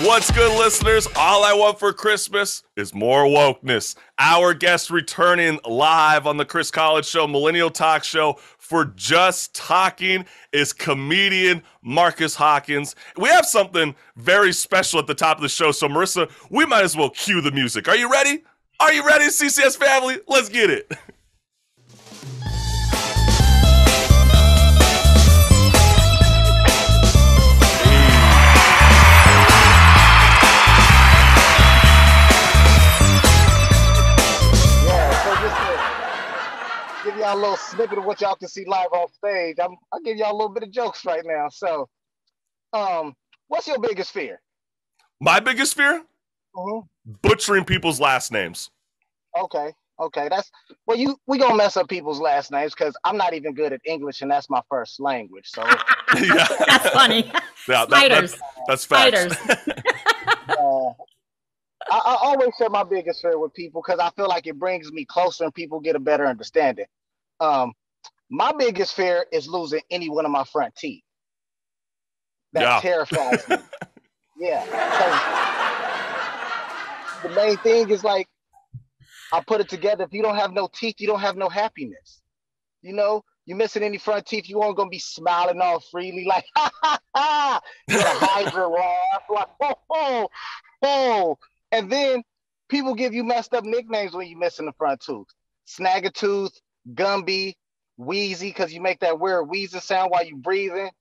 What's good, listeners? All I want for Christmas is more wokeness. Our guest returning live on the Chris College Show, Millennial Talk Show, for Just Talking is comedian Marcus Hawkins. We have something very special at the top of the show, so Marissa, we might as well cue the music. Are you ready? Are you ready, CCS family? Let's get it. Give y'all a little snippet of what y'all can see live on stage. I'll give y'all a little bit of jokes right now. So, what's your biggest fear? My biggest fear? Butchering people's last names. Okay. We gonna mess up people's last names because I'm not even good at English and that's my first language. So Yeah. That's funny. Yeah, Spiders. That's facts. Spiders. I always share my biggest fear with people because I feel like it brings me closer and people get a better understanding. My biggest fear is losing any one of my front teeth. That terrifies me. Yeah. The main thing is like, I put it together. If you don't have no teeth, you don't have no happiness. You know, you missing any front teeth, you aren't gonna be smiling all freely like, ha ha ha. You're gonna hide your laugh like, oh. And then people give you messed up nicknames when you missing the front tooth. Snag-a-tooth, Gumby, Wheezy, because you make that weird wheezing sound while you breathing.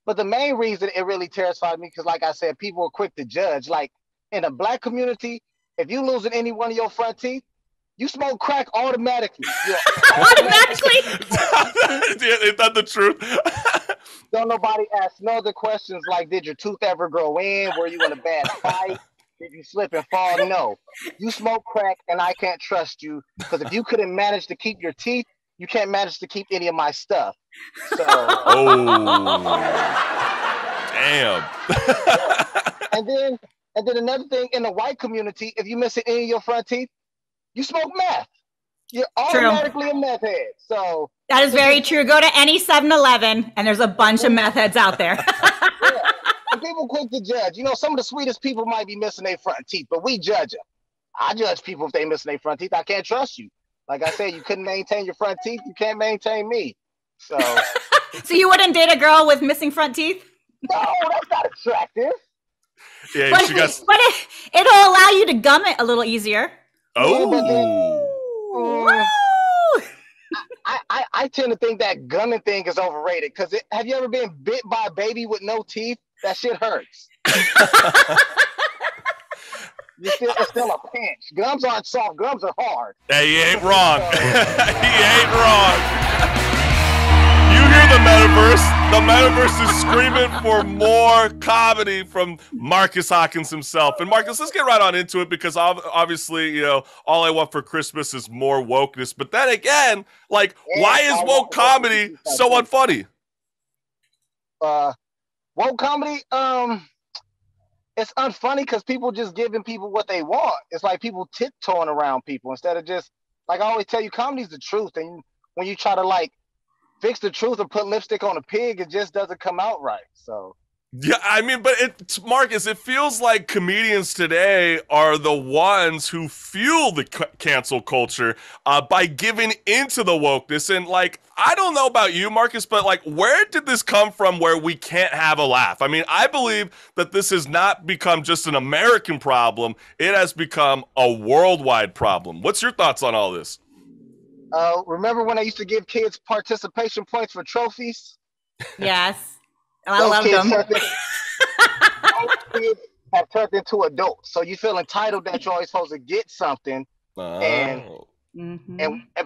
But the main reason it really terrified me, because like I said, people are quick to judge. Like in the Black community, if you losing any one of your front teeth, you smoke crack automatically. Automatically? Is that the truth? Don't nobody ask no other questions like, did your tooth ever grow in? Were you in a bad fight? Did you slip and fall? No. You smoke crack and I can't trust you because if you couldn't manage to keep your teeth, you can't manage to keep any of my stuff. So. Oh. Damn. And then another thing, in the white community, if you miss any of your front teeth, you smoke meth. You're automatically a meth head. So that is very true. Go to any 7-Eleven and there's a bunch of meth heads out there. Yeah. And people quick to judge. You know, some of the sweetest people might be missing their front teeth, but we judge them. I judge people if they missing their front teeth. I can't trust you. Like I said, you couldn't maintain your front teeth. You can't maintain me. So you wouldn't date a girl with missing front teeth? No, that's not attractive. Yeah, but it'll allow you to gum it a little easier. I tend to think that gumming thing is overrated because have you ever been bit by a baby with no teeth? That shit hurts. It's still a pinch. Gums aren't soft. Gums are hard. Hey, he ain't wrong. He ain't wrong. You hear the metaverse. The metaverse is screaming for more comedy from Marcus Hawkins himself. And Marcus, let's get right on into it because obviously, you know, all I want for Christmas is more wokeness. But then again, like, why is woke comedy so unfunny? Woke comedy, it's unfunny because people just giving people what they want. It's like people tiptoeing around people instead of just, like I always tell you, comedy's the truth. And when you try to like fix the truth or put lipstick on a pig, it just doesn't come out right. So yeah, I mean, but Marcus, it feels like comedians today are the ones who fuel the cancel culture by giving into the wokeness. And like, I don't know about you, Marcus, but like, where did this come from where we can't have a laugh? I mean, I believe that this has not become just an American problem. It has become a worldwide problem. What's your thoughts on all this? Remember when I used to give kids participation points for trophies? Yes. I love them. Kids have turned into adults, so you feel entitled that you're always supposed to get something. And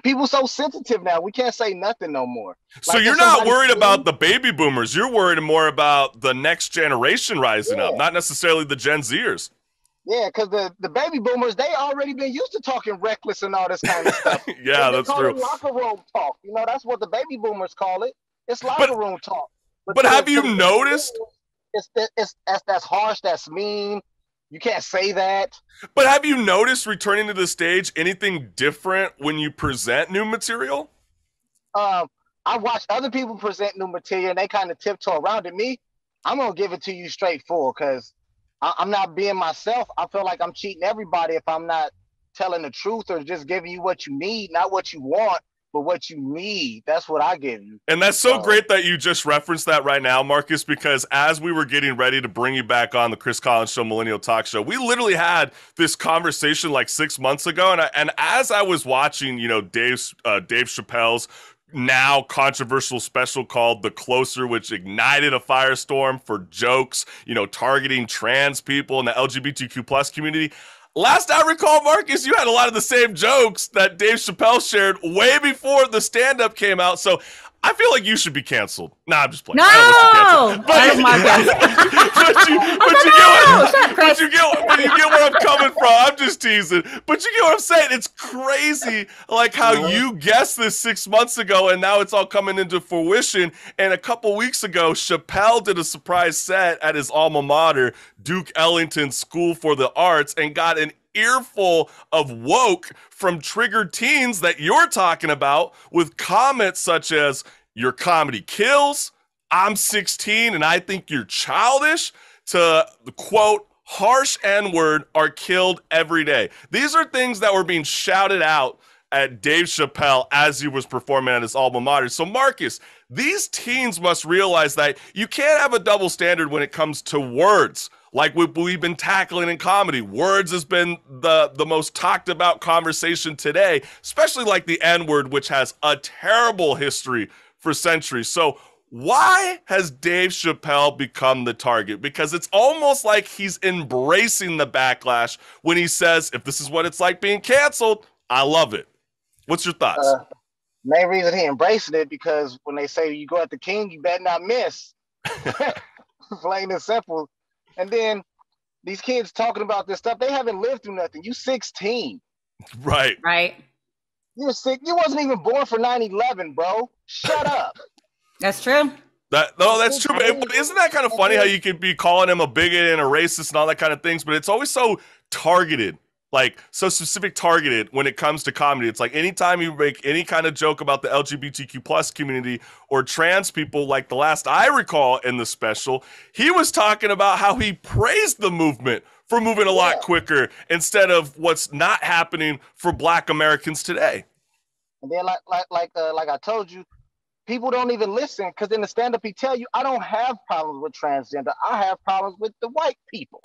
people so sensitive now. We can't say nothing no more. So like, you're not worried about the baby boomers. You're worried more about the next generation rising up, not necessarily the Gen Zers. Yeah, because the baby boomers, they already been used to talking reckless and all this kind of stuff. Yeah, that's true. It locker room talk. You know, that's what the baby boomers call it. It's locker room talk. But have you noticed? That's harsh. That's mean. You can't say that. But have you noticed returning to the stage anything different when you present new material? I watch other people present new material and they kind of tiptoe around it. Me, I'm gonna give it to you straightforward because I'm not being myself. I feel like I'm cheating everybody if I'm not telling the truth or just giving you what you need, not what you want, but what you need. That's what I give you. And that's so great that you just referenced that right now, Marcus, because as we were getting ready to bring you back on the Chris Collins Show Millennial Talk Show, we literally had this conversation like 6 months ago. And as I was watching, Dave Chappelle's now controversial special called The Closer, which ignited a firestorm for jokes, targeting trans people in the LGBTQ plus community. Last I recall, Marcus, you had a lot of the same jokes that Dave Chappelle shared way before the stand-up came out. So I feel like you should be canceled. Nah, I'm just playing. No, but you get where I'm coming from. I'm just teasing. But you get what I'm saying. It's crazy, like how you guessed this 6 months ago, and now it's all coming into fruition. And a couple weeks ago, Chappelle did a surprise set at his alma mater, Duke Ellington School for the Arts, and got an earful of woke from triggered teens that you're talking about, with comments such as, your comedy kills, I'm 16 and I think you're childish, to the quote, harsh N-word are killed every day. These are things that were being shouted out at Dave Chappelle as he was performing at his alma mater. So Marcus, these teens must realize that you can't have a double standard when it comes to words. Like we've been tackling in comedy. Words has been the most talked about conversation today, especially like the N-word, which has a terrible history for centuries. So why has Dave Chappelle become the target? Because it's almost like he's embracing the backlash when he says, if this is what it's like being canceled, I love it. What's your thoughts? Main reason he embracing it because when they say you go at the king, you better not miss. Plain and simple. And then these kids talking about this stuff, they haven't lived through nothing. You 16. Right. You're sick. You wasn't even born for 9/11, bro. Shut up. That's true. That's true. But isn't that kind of funny how you could be calling him a bigot and a racist and all that kind of things, but it's always so targeted, like so specific targeted when it comes to comedy. It's like anytime you make any kind of joke about the LGBTQ plus community or trans people, like the last I recall in the special, he was talking about how he praised the movement for moving a lot quicker instead of what's not happening for Black Americans today. And then like I told you, people don't even listen because in the stand-up he tell you, I don't have problems with transgender. I have problems with the white people.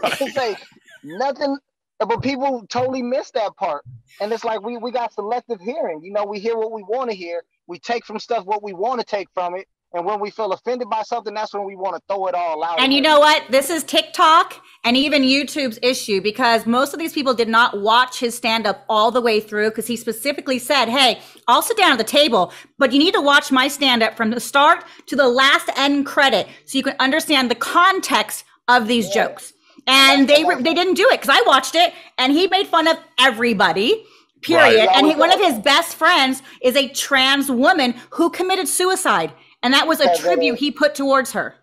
Right. Say nothing, but people totally miss that part. And it's like we got selective hearing. We hear what we want to hear. We take from stuff what we want to take from it. And when we feel offended by something, that's when we want to throw it all out. And you know what? This is TikTok and even YouTube's issue, because most of these people did not watch his stand-up all the way through, because he specifically said, hey, I'll sit down at the table, but you need to watch my stand-up from the start to the last end credit so you can understand the context of these jokes. And they didn't do it, because I watched it and he made fun of everybody. Period. Right. And one of his best friends is a trans woman who committed suicide. And that was a tribute he put towards her.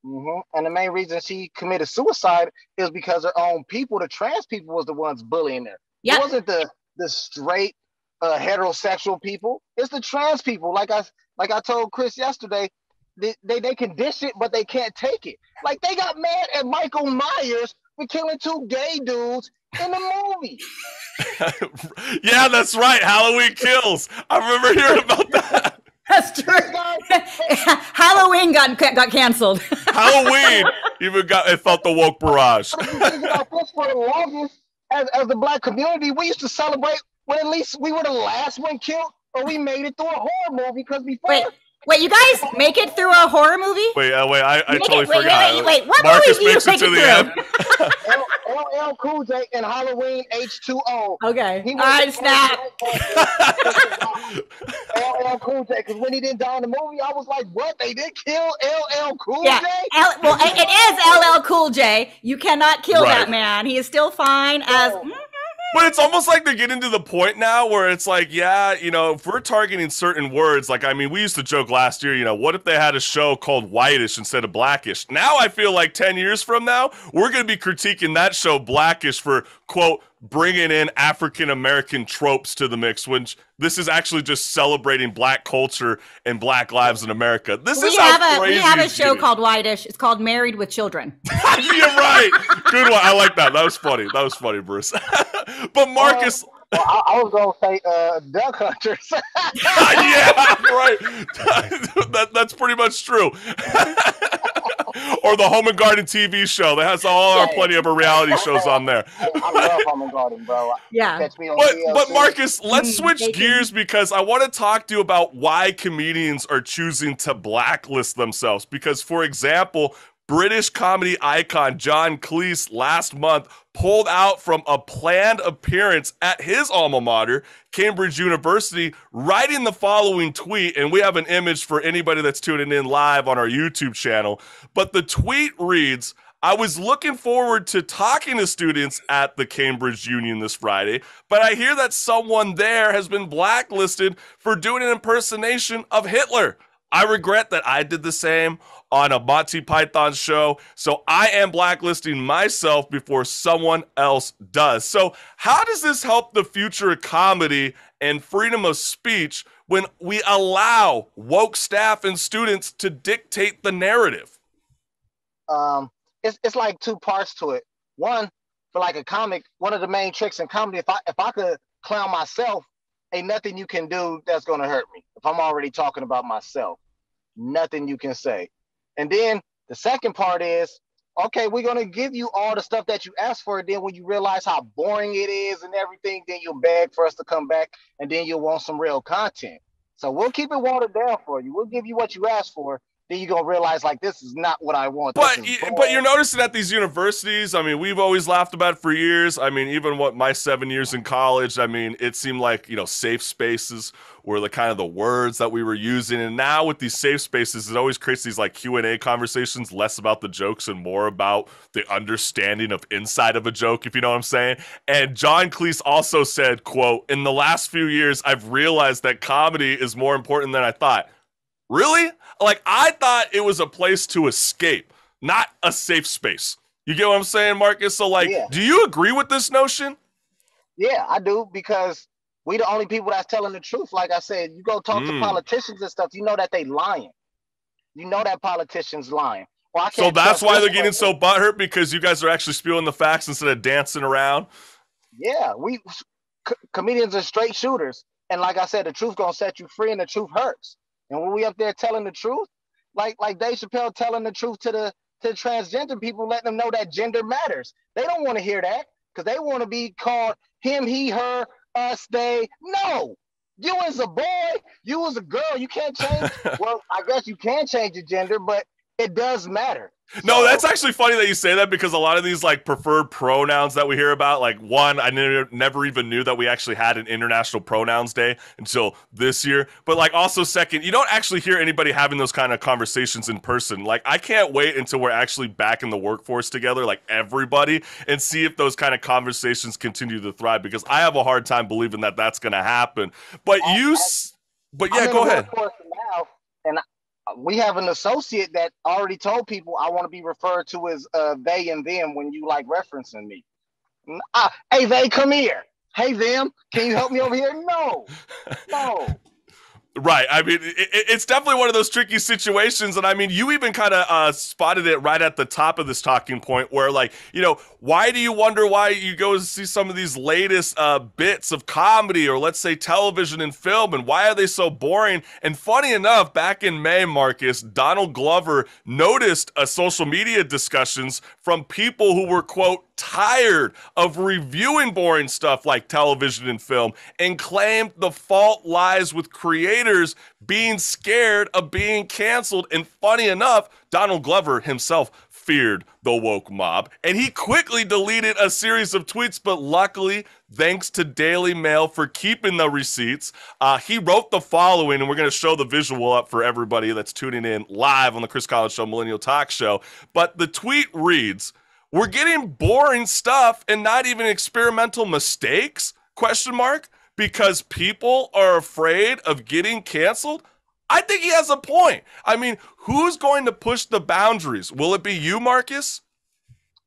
Mm-hmm. And the main reason she committed suicide is because her own people, the trans people, was the ones bullying her. Yep. It wasn't the straight heterosexual people. It's the trans people. Like I told Chris yesterday, they can dish it, but they can't take it. Like they got mad at Michael Myers for killing 2 gay dudes in the movie. Yeah, that's right. Halloween Kills. I remember hearing about that. That's true. Halloween got canceled. Halloween even it felt the woke barrage. For the longest, as the Black community, we used to celebrate when at least we were the last one killed, or we made it through a horror movie. Because before, wait, you guys make it through a horror movie? Wait, I totally forgot. Wait, what Marcus movie makes do you it to make the end. LL Cool J and Halloween H2O. Okay. All right, snap. LL Cool J, because when he didn't die in the movie, I was like, what? They did kill LL Cool J? Well, it is LL Cool J. You cannot kill that man. He is still fine as... But it's almost like they're getting to the point now where it's like, yeah, you know, if we're targeting certain words, like, I mean, we used to joke last year, you know, what if they had a show called Whitish instead of Blackish? Now I feel like 10 years from now, we're going to be critiquing that show Blackish for, quote, bringing in African-American tropes to the mix, which this is actually just celebrating black culture and black lives in America. This is how crazy we have a show called Whitish. It's called Married with Children. You're right. Good one. I like that. That was funny. That was funny, Bruce. But Marcus... I was going to say Duck Hunters. Yeah, right. That's pretty much true. Or the Home and Garden TV show that has all our plenty of our reality shows on there. I love Home and Garden, bro. Yeah. Catch me on but Marcus, let's switch gears because I want to talk to you about why comedians are choosing to blacklist themselves. Because, for example, British comedy icon John Cleese last month pulled out from a planned appearance at his alma mater, Cambridge University, writing the following tweet, and we have an image for anybody that's tuning in live on our YouTube channel, but the tweet reads, I was looking forward to talking to students at the Cambridge Union this Friday, but I hear that someone there has been blacklisted for doing an impersonation of Hitler. I regret that I did the same on a Monty Python show, so I am blacklisting myself before someone else does. So how does this help the future of comedy and freedom of speech when we allow woke staff and students to dictate the narrative? It's like two parts to it. One, for like a comic, one of the main tricks in comedy, if I could clown myself, ain't nothing you can do that's gonna hurt me. If I'm already talking about myself, nothing you can say. And then the second part is, okay, we're going to give you all the stuff that you asked for. Then when you realize how boring it is and everything, then you'll beg for us to come back and then you'll want some real content. So we'll keep it watered down for you. We'll give you what you asked for. Then you're going to realize, like, this is not what I want. But you're noticing at these universities, I mean, we've always laughed about it for years. I mean, even my 7 years in college, I mean, it seemed like, you know, safe spaces were the kind of the words that we were using. And now with these safe spaces, it always creates these like Q&A conversations, less about the jokes and more about the understanding of inside of a joke, if you know what I'm saying. And John Cleese also said, quote, in the last few years, I've realized that comedy is more important than I thought. Really? Like, I thought it was a place to escape, not a safe space. You get what I'm saying, Marcus? So, like, Do you agree with this notion? Yeah, I do, because we the only people that's telling the truth. Like I said, you go talk to politicians and stuff, you know that they lying. You know that politicians lying. Well, so that's why they're getting so butthurt, because you guys are actually spewing the facts instead of dancing around? Yeah, comedians are straight shooters. And like I said, the truth gonna set you free and the truth hurts. And when we up there telling the truth, like Dave Chappelle telling the truth to the transgender people, letting them know that gender matters. They don't want to hear that because they want to be called him, he, her, us, they. No, you as a boy, you as a girl, you can't change. Well, I guess you can change your gender, but it does matter. No, that's actually funny that you say that, because a lot of these like preferred pronouns that we hear about, like one, I never even knew that we actually had an International Pronouns Day until this year. But like also second, you don't actually hear anybody having those kind of conversations in person. Like I can't wait until we're actually back in the workforce together, like everybody, and see if those kind of conversations continue to thrive, because I have a hard time believing that that's going to happen. But go ahead. Now, and we have an associate that already told people I want to be referred to as they and them when you like referencing me. Hey, they, come here. Hey, them, can you help me over here? No. Right. I mean, it's definitely one of those tricky situations. And I mean, you even kind of spotted it right at the top of this talking point where, like, you know, why do you wonder why you go and see some of these latest bits of comedy, or let's say television and film, and why are they so boring? And funny enough, back in May, Marcus, Donald Glover noticed social media discussions from people who were, quote, tired of reviewing boring stuff like television and film, and claimed the fault lies with creators being scared of being canceled. And funny enough, Donald Glover himself feared the woke mob, and he quickly deleted a series of tweets, but luckily, thanks to Daily Mail for keeping the receipts, he wrote the following, and we're going to show the visual up for everybody that's tuning in live on the Chris Collins Show Millennial Talk Show. But the tweet reads, we're getting boring stuff and not even experimental mistakes, question mark, because people are afraid of getting canceled. I think he has a point. I mean, who's going to push the boundaries? Will it be you, Marcus?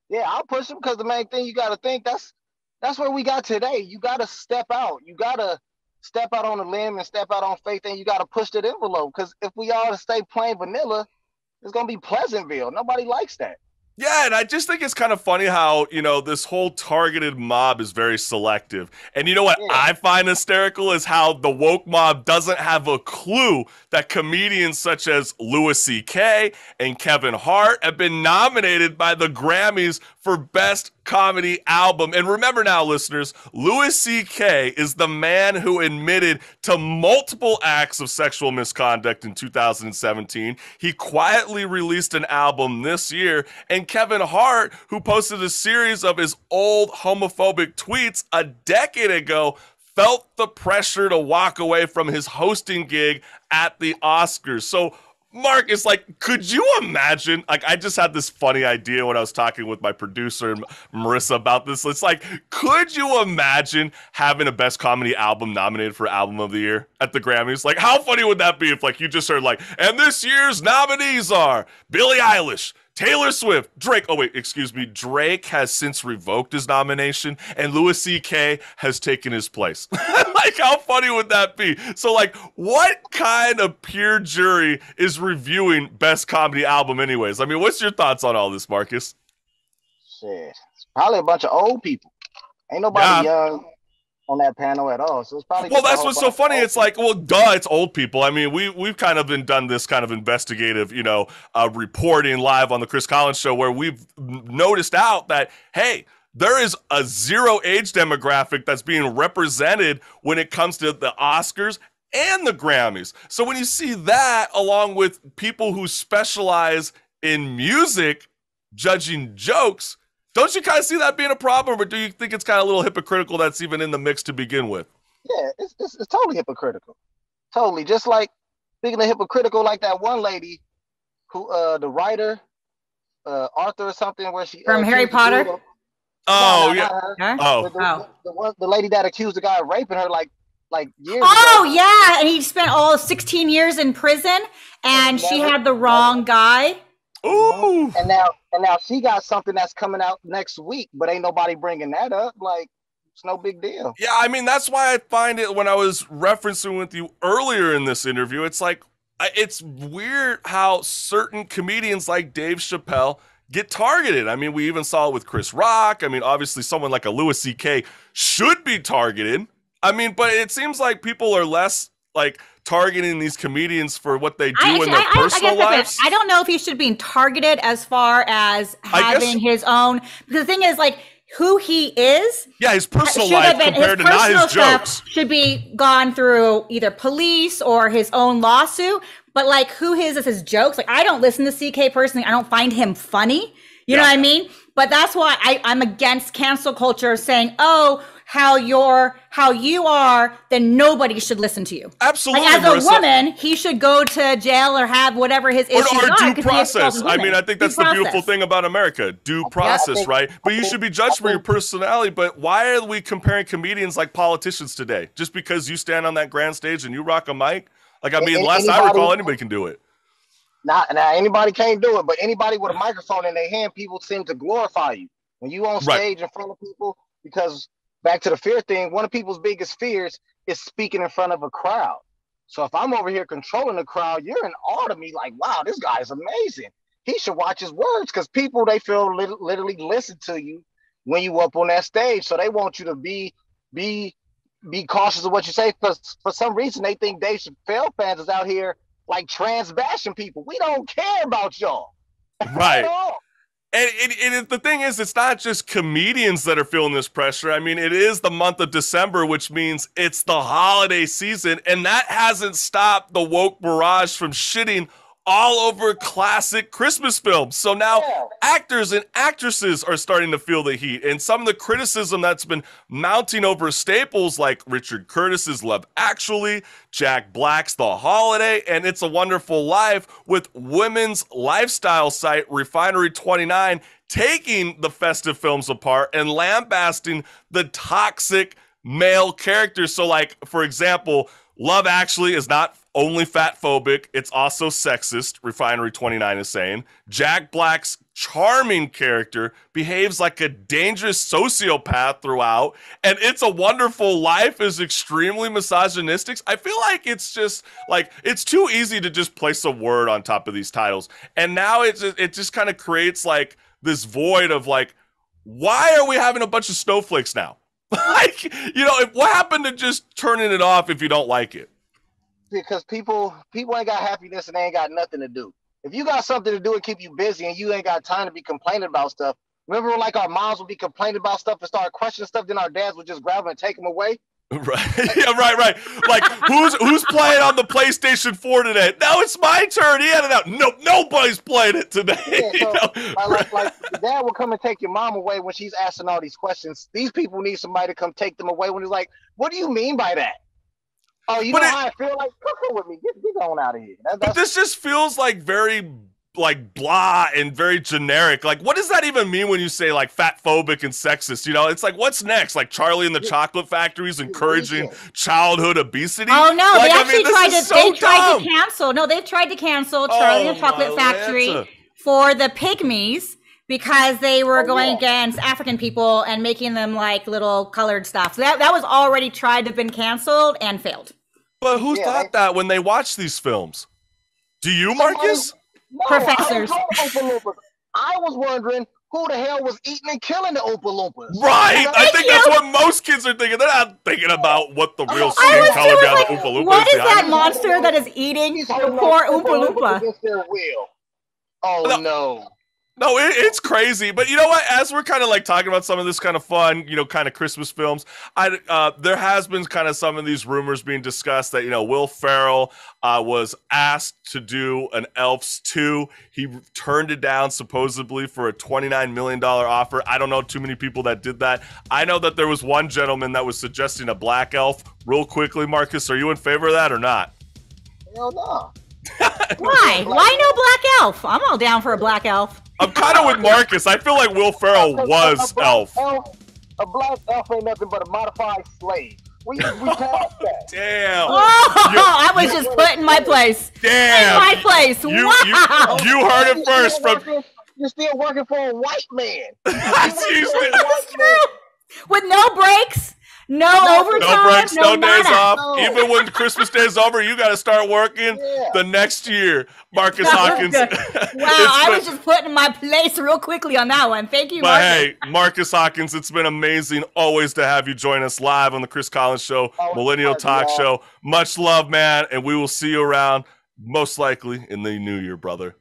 Yeah, I'll push him because the main thing you got to think that's where we got today. You got to step out. You got to step out on a limb and step out on faith, and you got to push that envelope. Because if we all stay plain vanilla, it's gonna be Pleasantville. Nobody likes that. Yeah, and I just think it's kind of funny how, this whole targeted mob is very selective. And you know what Yeah. I find hysterical is how the woke mob doesn't have a clue that comedians such as Louis C.K. and Kevin Hart have been nominated by the Grammys for Best Comedy Album. And remember now, listeners, Louis C.K. is the man who admitted to multiple acts of sexual misconduct in 2017. He quietly released an album this year, and Kevin Hart, who posted a series of his old homophobic tweets a decade ago, felt the pressure to walk away from his hosting gig at the Oscars. So, Marcus, could you imagine? I just had this funny idea when I was talking with my producer, Marissa, about this. It's could you imagine having a Best Comedy Album nominated for Album of the Year at the Grammys? How funny would that be if, you just heard, and this year's nominees are Billie Eilish, Taylor Swift, Drake. Oh, wait, excuse me. Drake has since revoked his nomination, and Louis C.K. has taken his place. How funny would that be? So, what kind of peer jury is reviewing Best Comedy Album anyways? I mean, what's your thoughts on all this, Marcus? Shit. It's probably a bunch of old people. Ain't nobody young on that panel at all. So it's probably that's what's so funny. It's it's old people. I mean, we've kind of done this kind of investigative, reporting live on the Chris Collins Show where we've noticed out that, hey, there is a zero age demographic that's being represented when it comes to the Oscars and the Grammys. So when you see that along with people who specialize in music judging jokes, don't you kind of see that being a problem, or do you think it's kind of a little hypocritical that's even in the mix to begin with? Yeah, it's totally hypocritical. Totally. Just speaking of hypocritical, that one lady who, the writer, Arthur or something, where she from Harry Potter. Oh, yeah. Huh? The lady that accused the guy of raping her years ago. Oh, yeah. And he spent all 16 years in prison, and she had the wrong guy. Ooh. And now she got something that's coming out next week, but ain't nobody bringing that up. It's no big deal. Yeah, I mean, that's why I find it when I was referencing with you earlier in this interview, it's it's weird how certain comedians like Dave Chappelle get targeted. I mean, we even saw it with Chris Rock. I mean, obviously someone like a Louis C.K. should be targeted. I mean, but it seems like people are less targeting these comedians for what they do in their personal lives. I don't know if he should be targeted as far as having his own. Because the thing is, who he is. Yeah, his personal life compared to not his jokes should be gone through either police or his own lawsuit. But who his is his jokes. I don't listen to CK personally. I don't find him funny. You know what I mean? But that's why I'm against cancel culture saying, oh, how you are, then nobody should listen to you. Absolutely. As a woman, he should go to jail or have whatever his issues are. Or due process. I mean, I think that's the beautiful thing about America. Due process, right? But you should be judged for your personality. But why are we comparing comedians like politicians today? Just because you stand on that grand stage and you rock a mic? Last I recall, anybody can do it. Now, anybody can't do it, but anybody with a microphone in their hand, people seem to glorify you. When you on stage in front of people, because back to the fear thing, one of people's biggest fears is speaking in front of a crowd. So if I'm over here controlling the crowd, you're in awe to me wow, this guy is amazing. He should watch his words because people, they feel literally listen to you when you up on that stage. So they want you to be cautious of what you say because for some reason they think Dave Chappelle fans is out here trans bashing people. We don't care about y'all. Right. At all. And the thing is, it's not just comedians that are feeling this pressure. I mean, it is the month of December, which means it's the holiday season, and that hasn't stopped the woke barrage from shitting all over classic Christmas films. So now actors and actresses are starting to feel the heat. And some of the criticism that's been mounting over staples like Richard Curtis's Love Actually, Jack Black's The Holiday, and It's a Wonderful Life, with women's lifestyle site Refinery 29 taking the festive films apart and lambasting the toxic male characters. So, like, for example, Love Actually is not only fat phobic, it's also sexist, Refinery 29 is saying. Jack Black's charming character behaves like a dangerous sociopath throughout, and It's a Wonderful Life is extremely misogynistic. I feel like it's just, like, it's too easy to just place a word on top of these titles. And now it just kind of creates, like, this void of, like, why are we having a bunch of snowflakes now? Like, you know, what happened to just turning it off if you don't like it? Because people ain't got happiness and they ain't got nothing to do. If you got something to do and keep you busy and you ain't got time to be complaining about stuff, remember when, like, our moms would be complaining about stuff and start questioning stuff, then our dads would just grab them and take them away? Right. Yeah, right. Like, who's playing on the PlayStation 4 today? No, it's my turn. He had it out. No, nobody's playing it today. Yeah, so, you know? like dad will come and take your mom away when she's asking all these questions. These people need somebody to come take them away when it's like, what do you mean by that? Oh, you know how I feel? Like, come with me. Get on out of here. But this just feels like very, like, blah and very generic. Like, what does that even mean when you say, like, fat phobic and sexist? You know, it's like, what's next? Like, Charlie and the Chocolate Factory is encouraging childhood obesity? Oh no, like, they actually tried to cancel. No, they've tried to cancel Charlie and the Chocolate Factory for the pygmies because they were going against African people and making them like little colored stuff. So that was already tried to have been canceled and failed. But who thought that when they watched these films? Do you, Marcus? No, Professors. I was wondering who the hell was eating and killing the Oompa Loompas. Right. I think that's what most kids are thinking. They're not thinking about what the real skin color behind the Oompa Loompa is. What is that monster that is eating the poor Oompa Loompa? Oh no. No, it's crazy. But you know what? As we're kind of like talking about some of this kind of fun, you know, kind of Christmas films, there has been kind of some of these rumors being discussed that, you know, Will Ferrell was asked to do an Elves 2. He turned it down supposedly for a $29 million offer. I don't know too many people that did that. I know that there was one gentleman that was suggesting a black elf. Real quickly, Marcus, are you in favor of that or not? Hell no. Why? Why no black elf? I'm all down for a black elf. I'm kind of with Marcus. I feel like Will Ferrell was elf. A black elf ain't nothing but a modified slave. We passed that. Damn. Oh, I was just put in my place. Damn. In my place. Wow. You heard it first from... You're still working for a white man. That's true. With no breaks. No overtime, no breaks, no days nada. off. No. Even when Christmas Day is over, you got to start working the next year. Marcus Hawkins. Wow, I was just put in my place real quickly on that one. Thank you, But Marcus. hey, Marcus Hawkins, it's been amazing always to have you join us live on the Chris Collins Show, Millennial Talk Show. Much love, man, and we will see you around most likely in the new year, brother.